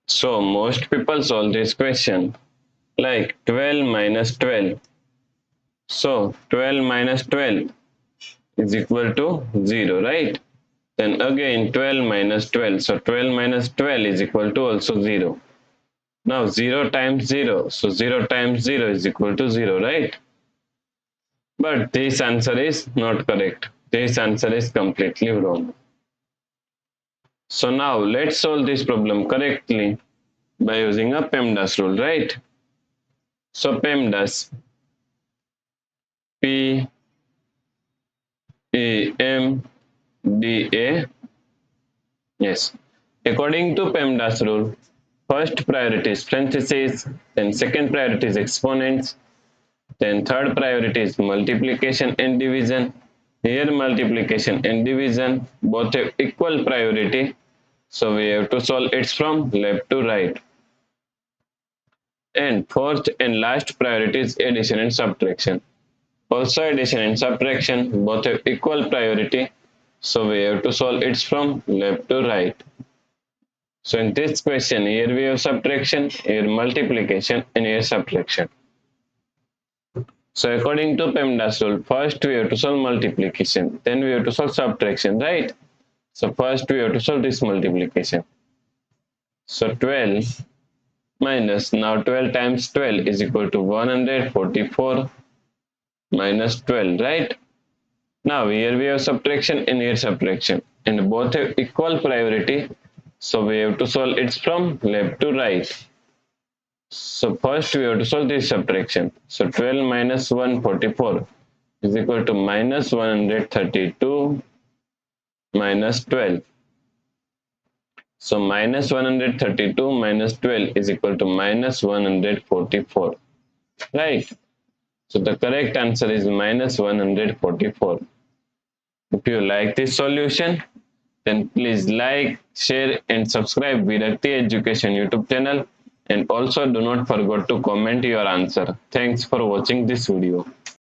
So most people solve this question like 12 minus 12. So 12 minus 12 is equal to 0, right? Then again 12 minus 12. So 12 minus 12 is equal to also 0. Now 0 times 0. So 0 times 0 is equal to 0, right? But this answer is not correct. This answer is completely wrong. So now let's solve this problem correctly by using a PEMDAS rule, right? So PEMDAS, P E M D A. Yes. According to PEMDAS rule, first priority is parentheses, then second priority is exponents, then third priority is multiplication and division. Here multiplication and division both have equal priority, so we have to solve it from left to right. And fourth and last priority is addition and subtraction. Also addition and subtraction both have equal priority, so we have to solve it from left to right. So in this question, here we have subtraction, here multiplication, and here subtraction. So according to PEMDAS rule, first we have to solve multiplication, then we have to solve subtraction, right? So first we have to solve this multiplication. So 12 minus, now 12 times 12 is equal to 144 minus 12, right? Now here we have subtraction and here subtraction, and both have equal priority, so we have to solve it from left to right. So first we have to solve this subtraction. So 12 minus 144 is equal to minus 132 minus 12. So minus 132 minus 12 is equal to minus 144. Right? So the correct answer is minus 144. If you like this solution, then please like, share and subscribe Virakti Education YouTube channel, and also do not forget to comment your answer. Thanks for watching this video.